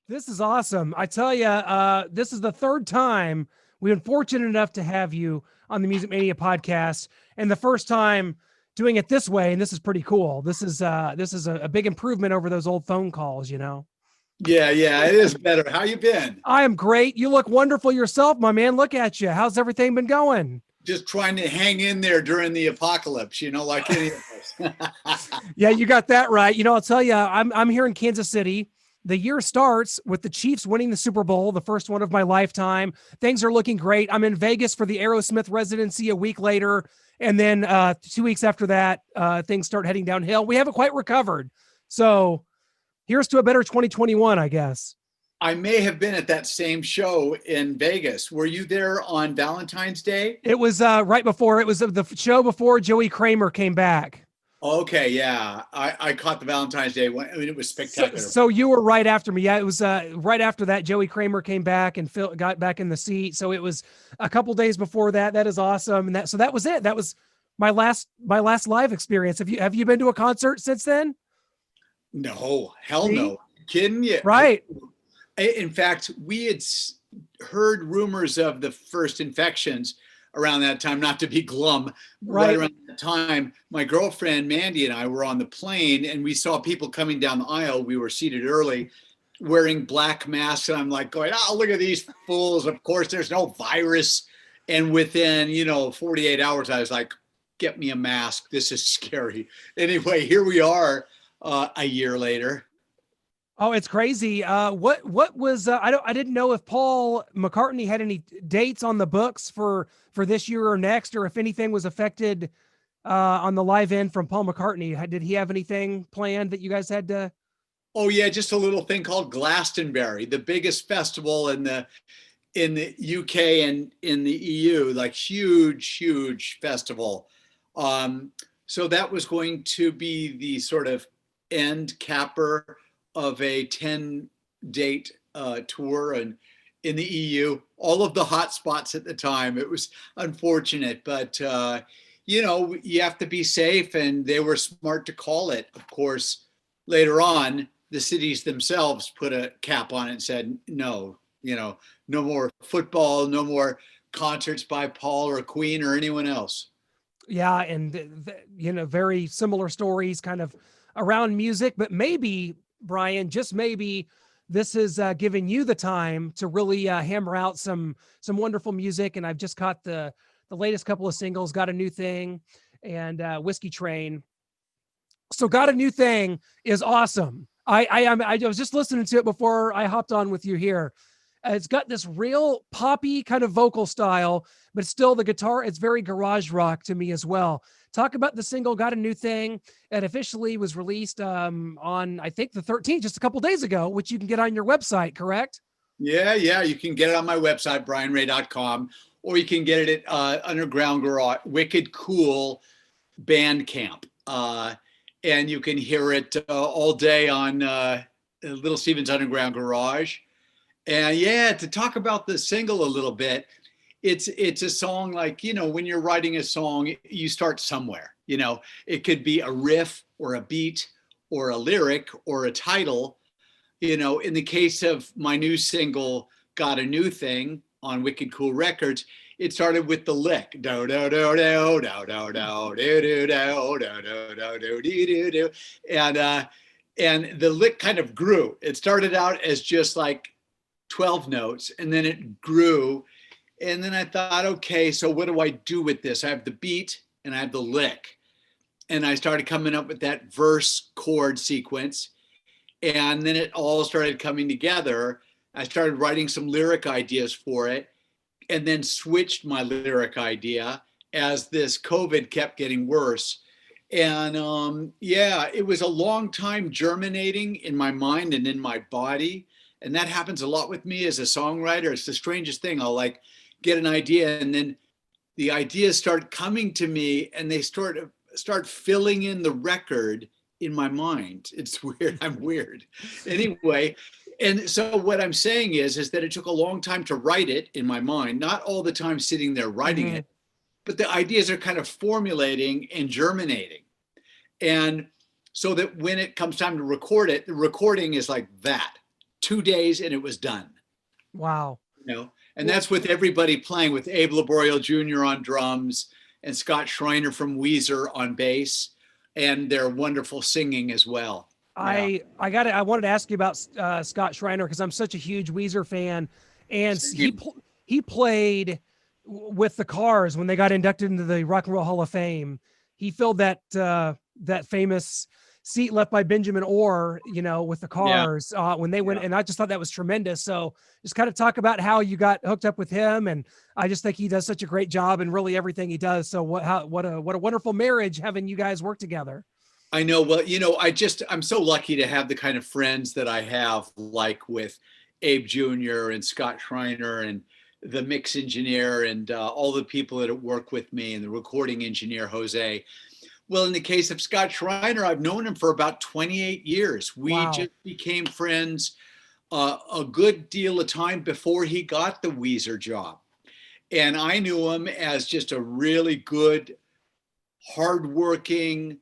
This is awesome. I tell you, this is the third time we've been fortunate enough to have you on the Music Mania podcast, and the first time doing it this way. And this is pretty cool. This is a big improvement over those old phone calls. Yeah, yeah, it is better. How you been? I am great. You look wonderful yourself, my man. Look at you. How's everything been going? Just trying to hang in there during the apocalypse, like any of us. Yeah, you got that right. I'll tell you, I'm here in Kansas City. The year starts with the Chiefs winning the Super Bowl, the first one of my lifetime. Things are looking great. I'm in Vegas for the Aerosmith residency a week later. And then 2 weeks after that, things start heading downhill. We haven't quite recovered. So here's to a better 2021, I guess. I may have been at that same show in Vegas. Were you there on Valentine's Day? It was right before, it was the show before Joey Kramer came back. Okay, yeah. I caught the Valentine's Day one. I mean, it was spectacular. So you were right after me. Yeah, it was right after that. Joey Kramer came back and Phil got back in the seat. So it was a couple days before that. That is awesome. And that was it. That was my last live experience. Have you been to a concert since then? No, hell no. Kidding you? Right. In fact, we had heard rumors of the first infections around that time, not to be glum. Right around that time, my girlfriend Mandy and I were on the plane and we saw people coming down the aisle. We were seated early wearing black masks. And I'm like going, oh, look at these fools. Of course, there's no virus. And within, 48 hours, I was like, get me a mask. This is scary. Anyway, here we are a year later. Oh, it's crazy. What was I didn't know if Paul McCartney had any dates on the books for this year or next, or if anything was affected on the live end from Paul McCartney. Did he have anything planned that you guys had to? Oh yeah, just a little thing called Glastonbury, the biggest festival in the UK and in the EU, like huge festival. So that was going to be the sort of end capper of a 10-date tour and in the EU, all of the hot spots at the time. It was unfortunate, but you have to be safe, and they were smart to call it. Of course, later on, the cities themselves put a cap on it and said, no, no more football, no more concerts by Paul or Queen or anyone else. Yeah, and very similar stories kind of around music, but maybe, Brian, just maybe this is giving you the time to really hammer out some wonderful music. And I've just caught the latest couple of singles, Got a New Thing and Whiskey Train. So Got a New Thing is awesome. I was just listening to it before I hopped on with you here. It's got this real poppy kind of vocal style, but still the guitar, it's very garage rock to me as well. Talk about the single Got a New Thing. It officially was released on, I think, the 13th, just a couple days ago, which you can get on your website, correct? Yeah. You can get it on my website, brianray.com, or you can get it at Underground Garage, Wicked Cool Bandcamp. And you can hear it all day on Little Steven's Underground Garage. And yeah, to talk about the single a little bit, it's a song like, when you're writing a song, you start somewhere. It could be a riff or a beat or a lyric or a title. In the case of my new single, Got a New Thing on Wicked Cool Records, it started with the lick. Do do do do do do do do do do do do do, and the lick kind of grew. It started out as just like 12 notes, and then it grew. And then I thought, okay, so what do I do with this? I have the beat and I have the lick. And I started coming up with that verse chord sequence. And then it all started coming together. I started writing some lyric ideas for it, and then switched my lyric idea as this COVID kept getting worse. And it was a long time germinating in my mind and in my body. And that happens a lot with me as a songwriter. It's the strangest thing. I'll like get an idea, and then the ideas start coming to me, and they start filling in the record in my mind. It's weird. I'm weird. Anyway, and so what I'm saying is that it took a long time to write it in my mind, not all the time sitting there writing it, but the ideas are kind of formulating and germinating. And so that when it comes time to record it, the recording is like that. 2 days and it was done. Wow. You know, and that's with everybody playing, with Abe Laborio Jr. on drums and Scott Schreiner from Weezer on bass, and their wonderful singing as well. Yeah. I wanted to ask you about Scott Schreiner because I'm such a huge Weezer fan, and he played with the Cars when they got inducted into the Rock and Roll Hall of Fame. He filled that famous seat left by Benjamin Orr, you know, with the Cars when they went, and I just thought that was tremendous. So just kind of talk about how you got hooked up with him, and I just think he does such a great job in really everything he does. So what a wonderful marriage having you guys work together. I know. Well, you know, I'm so lucky to have the kind of friends that I have, like with Abe Jr. and Scott Schreiner and the mix engineer and all the people that work with me, and the recording engineer, Jose. Well, in the case of Scott Schreiner, I've known him for about 28 years. We just became friends a good deal of time before he got the Weezer job. And I knew him as just a really good, hardworking,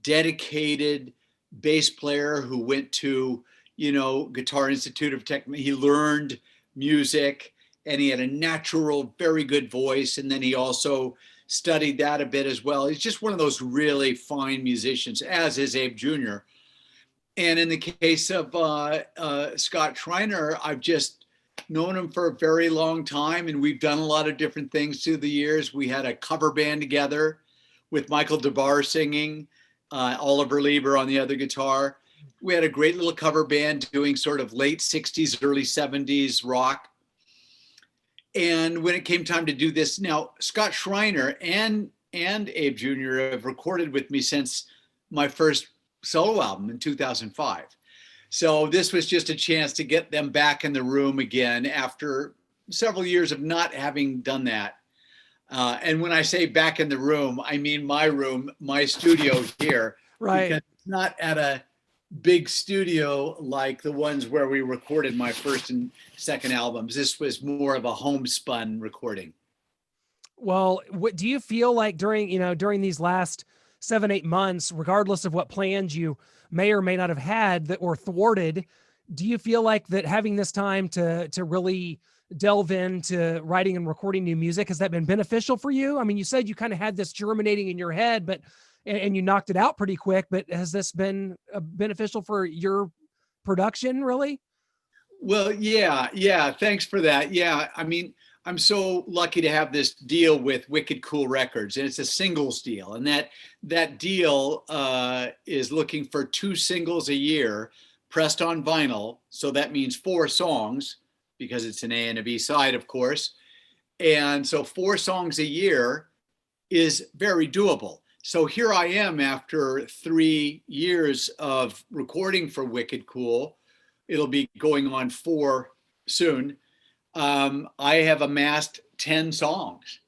dedicated bass player who went to, you know, Guitar Institute of Technology. He learned music, and he had a natural, very good voice. And then he also studied that a bit as well. He's just one of those really fine musicians, as is Abe Jr. And in the case of Scott Schreiner, I've just known him for a very long time, and we've done a lot of different things through the years. We had a cover band together with Michael DeBar singing, Oliver Lieber on the other guitar. We had a great little cover band doing sort of late 60s, early 70s rock. And when it came time to do this, now Scott Schreiner and Abe Jr. have recorded with me since my first solo album in 2005. So this was just a chance to get them back in the room again after several years of not having done that. And when I say back in the room, I mean my room, my studio here. Right. Because it's not at a big studio like the ones where we recorded my first and second albums. This was more of a homespun recording. Well, what do you feel like during these last 7-8 months, regardless of what plans you may or may not have had that were thwarted, do you feel like that having this time to really delve into writing and recording new music, has that been beneficial for you? I mean, you said you kind of had this germinating in your head, but and you knocked it out pretty quick, but has this been beneficial for your production, really? Well, yeah. Thanks for that. Yeah. I mean, I'm so lucky to have this deal with Wicked Cool Records, and it's a singles deal. And that deal is looking for 2 singles a year pressed on vinyl. So that means 4 songs, because it's an A and a B side, of course. And so 4 songs a year is very doable. So here I am after 3 years of recording for Wicked Cool. It'll be going on 4 soon. I have amassed 10 songs.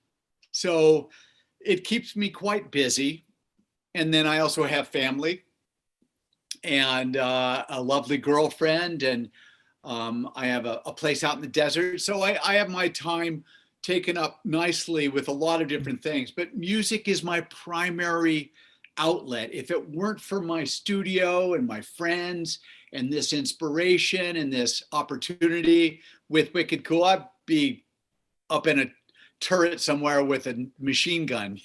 So it keeps me quite busy. And then I also have family and a lovely girlfriend, and I have a place out in the desert. So I have my time taken up nicely with a lot of different things, but music is my primary outlet. If it weren't for my studio and my friends and this inspiration and this opportunity with Wicked Cool, I'd be up in a turret somewhere with a machine gun.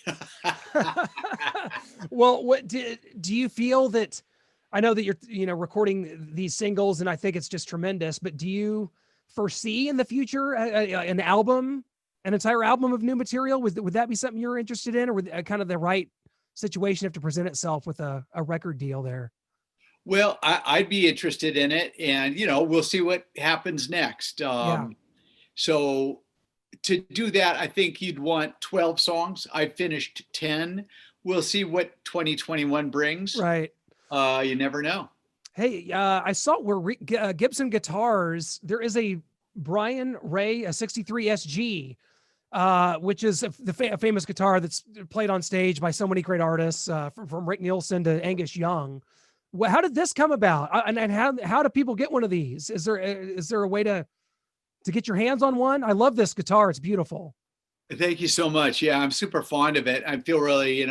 Well, what do you feel that, I know that you're, recording these singles, and I think it's just tremendous, but do you foresee in the future an entire album of new material? Would that be something you're interested in, or would kind of the right situation have to present itself with a record deal there? Well, I'd be interested in it, and we'll see what happens next. So to do that, I think you'd want 12 songs. I finished 10. We'll see what 2021 brings. Right. You never know. Hey, I saw where Gibson Guitars, there is a Brian Ray, a 63 SG, which is a famous guitar that's played on stage by so many great artists, from Rick Nielsen to Angus Young. Well, how did this come about? And how do people get one of these? Is there a way to get your hands on one? I love this guitar. It's beautiful. Thank you so much. Yeah, I'm super fond of it. I feel really,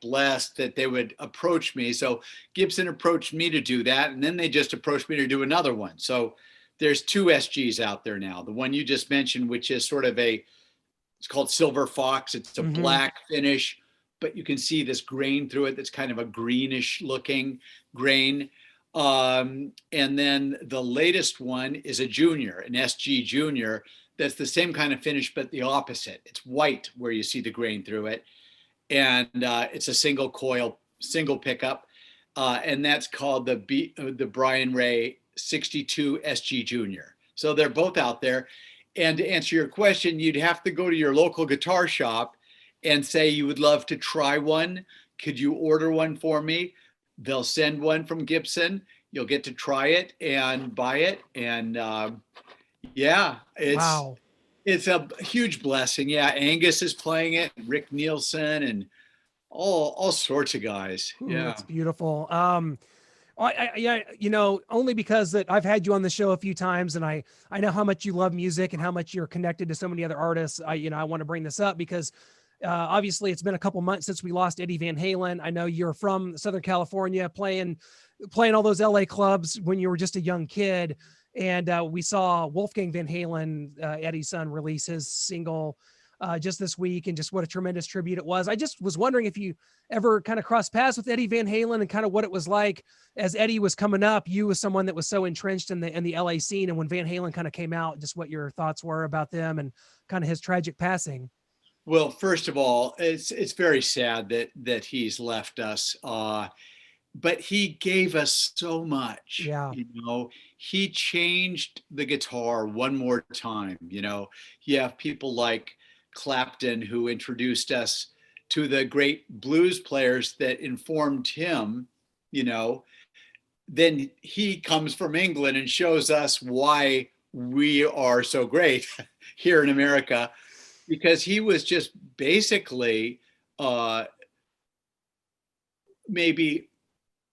blessed that they would approach me. So Gibson approached me to do that, and then they just approached me to do another one. So there's two SGs out there now. The one you just mentioned, which is sort of it's called Silver Fox. It's a black finish, but you can see this grain through it. That's kind of a greenish looking grain. And then the latest one is a junior, an SG junior. That's the same kind of finish, but the opposite. It's white where you see the grain through it. And it's a single coil, single pickup. And that's called the Brian Ray 62 SG Junior. So they're both out there. And to answer your question, you'd have to go to your local guitar shop and say you would love to try one. Could you order one for me? They'll send one from Gibson. You'll get to try it and buy it. And yeah, it's a huge blessing. Yeah, Angus is playing it, Rick Nielsen, and all sorts of guys. Ooh, yeah, that's beautiful. Yeah, only because that I've had you on the show a few times, and I know how much you love music and how much you're connected to so many other artists. I want to bring this up because obviously it's been a couple months since we lost Eddie Van Halen. I know you're from Southern California, playing all those LA clubs when you were just a young kid, and we saw Wolfgang Van Halen, Eddie's son, release his single just this week, and just what a tremendous tribute it was. I just was wondering if you ever kind of crossed paths with Eddie Van Halen and kind of what it was like as Eddie was coming up. You as someone that was so entrenched in the LA scene, and when Van Halen kind of came out, just what your thoughts were about them and kind of his tragic passing. Well, first of all, it's very sad that he's left us. But he gave us so much. Yeah. He changed the guitar one more time. You have people like Clapton, who introduced us to the great blues players that informed him. Then he comes from England and shows us why we are so great here in America, because he was just basically maybe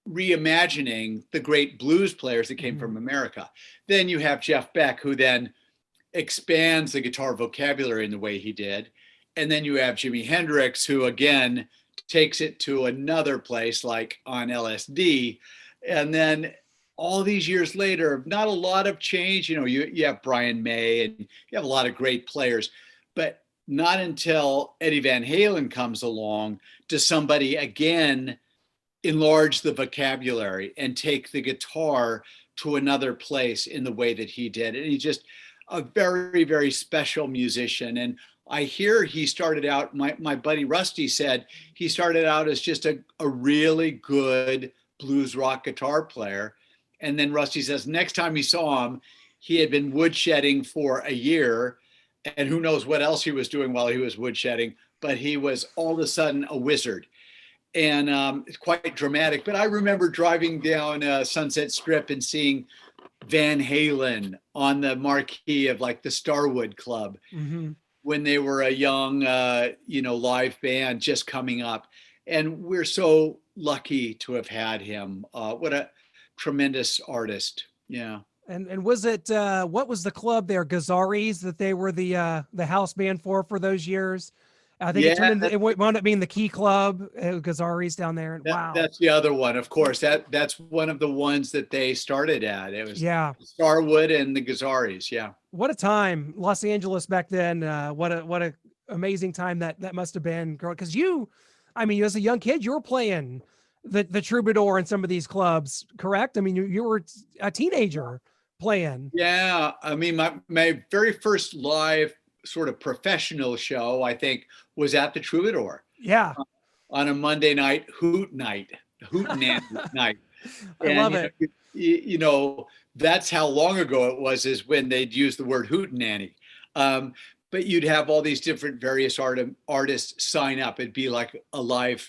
reimagining the great blues players that came from America. Then you have Jeff Beck, who then expands the guitar vocabulary in the way he did. And then you have Jimi Hendrix, who again takes it to another place, like on LSD. And then all these years later, not a lot of change. You have Brian May, and you have a lot of great players, but not until Eddie Van Halen comes along does somebody again enlarge the vocabulary and take the guitar to another place in the way that he did. And he's just a very, very special musician. And I hear he started out, my buddy Rusty said, he started out as just a really good blues rock guitar player. And then Rusty says next time he saw him, he had been woodshedding for a year, and who knows what else he was doing while he was woodshedding, but he was all of a sudden a wizard. And it's quite dramatic. But I remember driving down Sunset Strip and seeing Van Halen on the marquee of like the Starwood Club when they were a young, live band just coming up. And we're so lucky to have had him. What a tremendous artist. Yeah. And was it, what was the club there? Guitarist, that they were the house band for those years? I think it wound up being the Key Club, Guitarist down there. Wow. That's the other one. Of course, that's one of the ones that they started at. It was Starwood and the Guitarist. Yeah. What a time. Los Angeles back then. What a amazing time that must have been, girl. Cause as a young kid, you were playing the Troubadour in some of these clubs, correct? I mean, you were a teenager playing. Yeah. My very first live sort of professional show, I think, was at the Troubadour. Yeah. On a Monday night, hoot night. Night. I love it. That's how long ago it was, is when they'd use the word hootenanny. But you'd have all these different various artists sign up. It'd be like a live,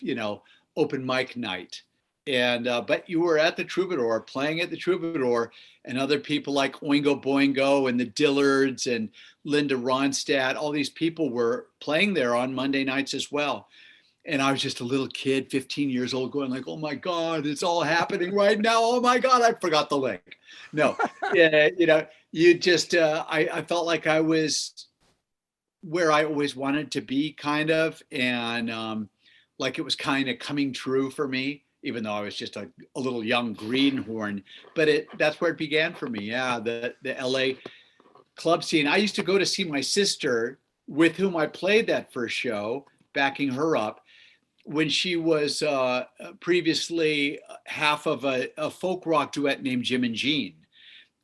open mic night. And but you were at the Troubadour, playing at the Troubadour, and other people like Oingo Boingo and the Dillards and Linda Ronstadt, all these people were playing there on Monday nights as well. And I was just a little kid, 15 years old, going like, oh my God, it's all happening right now. Oh my God, I forgot the link. No, yeah, you just, I felt like I was where I always wanted to be, kind of, and like it was kind of coming true for me. even though I was just a little young greenhorn. But that's where it began for me. Yeah, the LA club scene. I used to go to see my sister, with whom I played that first show, backing her up, when she was previously half of a folk rock duet named Jim and Jean.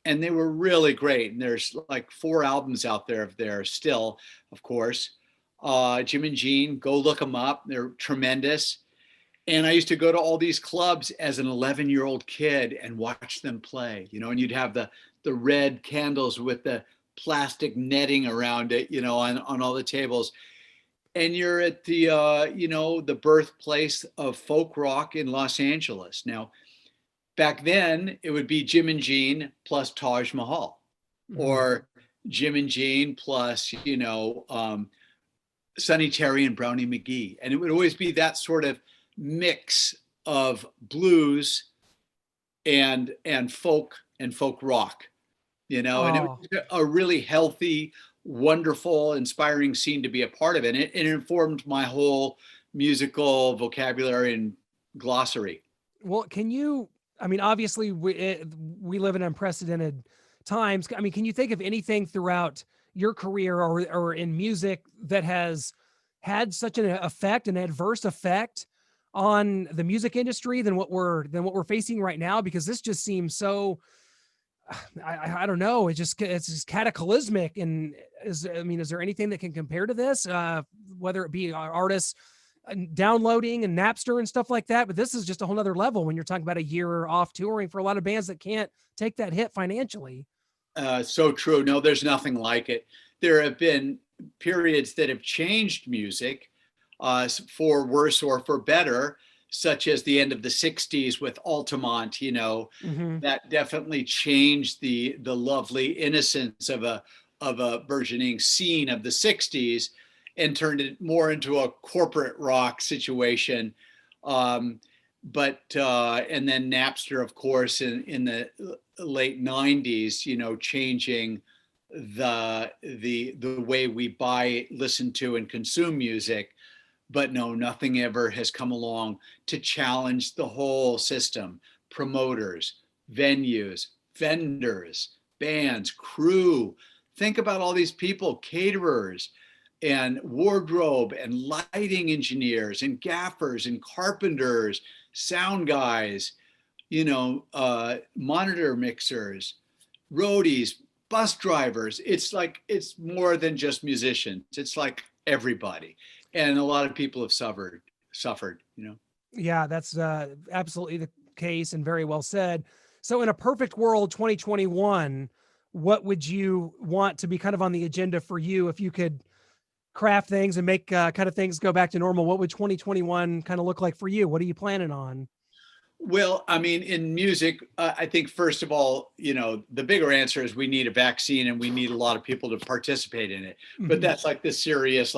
And they were really great. And there's like 4 albums out there of theirs still, of course. Jim and Jean, go look them up. They're tremendous. And I used to go to all these clubs as an 11-year-old kid and watch them play, and you'd have the red candles with the plastic netting around it, on all the tables. And you're at the, the birthplace of folk rock in Los Angeles. Now, back then it would be Jim and Jean plus Taj Mahal, or Jim and Jean plus, Sonny Terry and Brownie McGee. And it would always be that sort of mix of blues and folk rock, and it was a really healthy, wonderful, inspiring scene to be a part of. And it informed my whole musical vocabulary and glossary. Well, obviously we live in unprecedented times. Can you think of anything throughout your career or in music that has had such an effect, an adverse effect on the music industry than what we're facing right now? Because this just seems so, I don't know. It's just cataclysmic. And is there anything that can compare to this? Whether it be artists downloading and Napster and stuff like that, but this is just a whole nother level when you're talking about a year off touring for a lot of bands that can't take that hit financially. So true. No, there's nothing like it. There have been periods that have changed music, for worse or for better, such as the end of the 60s with Altamont, that definitely changed the lovely innocence of a burgeoning scene of the 60s and turned it more into a corporate rock situation. And then Napster, of course, in the late 90s, changing the way we buy, listen to, and consume music. But no, nothing ever has come along to challenge the whole system. Promoters, venues, vendors, bands, crew. Think about all these people, caterers and wardrobe and lighting engineers and gaffers and carpenters, sound guys, monitor mixers, roadies, bus drivers. It's more than just musicians. It's like everybody. And a lot of people have suffered. Yeah, that's absolutely the case, and very well said. So in a perfect world, 2021, what would you want to be kind of on the agenda for you if you could craft things and make kind of things go back to normal? What would 2021 kind of look like for you? What are you planning on? Well, in music, I think, first of all, the bigger answer is we need a vaccine and we need a lot of people to participate in it. But that's like the serious,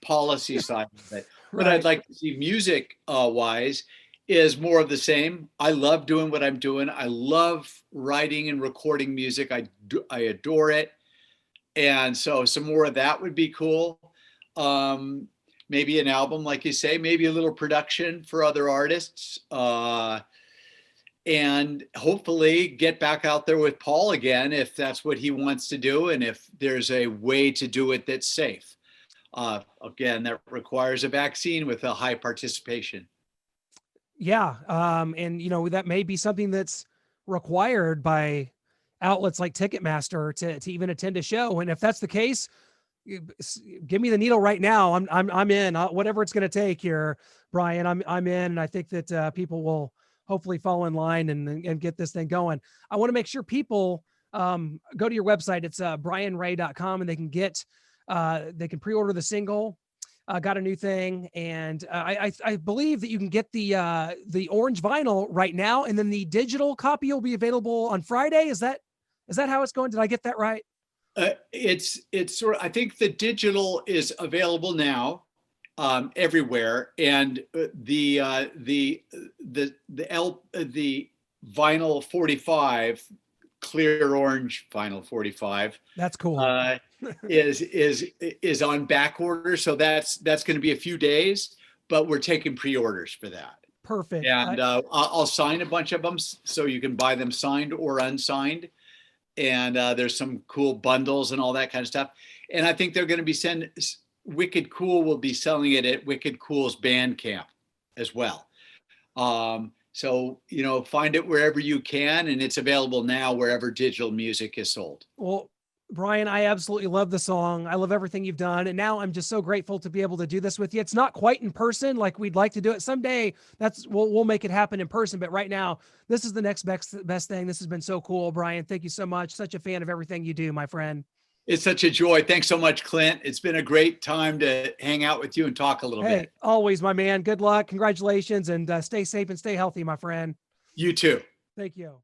policy side of it. What I'd like to see music wise is more of the same. I love doing what I'm doing. I love writing and recording music. I adore it. And so some more of that would be cool. Maybe an album, like you say, maybe a little production for other artists. And hopefully get back out there with Paul again, if that's what he wants to do. And if there's a way to do it that's safe. Again, that requires a vaccine with a high participation. Yeah. And that may be something that's required by outlets like Ticketmaster to even attend a show. And if that's the case, give me the needle right now. I'm in. Whatever it's going to take here, Brian, I'm in. And I think that people will hopefully fall in line and get this thing going. I want to make sure people go to your website. It's brianray.com, and they can pre-order the single. Got a new thing, and I believe that you can get the orange vinyl right now, and then the digital copy will be available on Friday. Is that how it's going? Did I get that right? It's sort of, I think the digital is available now everywhere, and the vinyl 45, clear orange vinyl 45. That's cool. is on back order, so that's going to be a few days, but we're taking pre-orders for that. Perfect. And I'll sign a bunch of them so you can buy them signed or unsigned. And there's some cool bundles and all that kind of stuff. And I think they're going to be Wicked Cool will be selling it at Wicked Cool's Bandcamp as well. So, find it wherever you can, and it's available now wherever digital music is sold. Well, Brian, I absolutely love the song. I love everything you've done. And now I'm just so grateful to be able to do this with you. It's not quite in person like we'd like to do it someday. We'll make it happen in person. But right now, this is the next best thing. This has been so cool, Brian. Thank you so much. Such a fan of everything you do, my friend. It's such a joy. Thanks so much, Clint. It's been a great time to hang out with you and talk a little bit. Always, my man. Good luck. Congratulations, and stay safe and stay healthy, my friend. You too. Thank you.